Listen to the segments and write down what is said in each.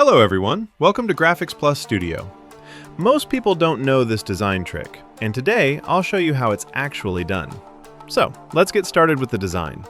Hello everyone, welcome to Graphics Plus Studio. Most people don't know this design trick, and today I'll show you how it's actually done. So, let's get started with the design.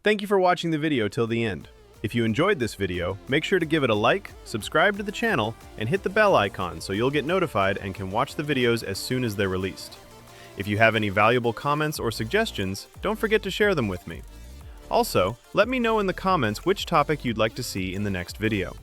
Thank you for watching the video till the end. If you enjoyed this video, make sure to give it a like, subscribe to the channel, and hit the bell icon so you'll get notified and can watch the videos as soon as they're released. If you have any valuable comments or suggestions, don't forget to share them with me. Also, let me know in the comments which topic you'd like to see in the next video.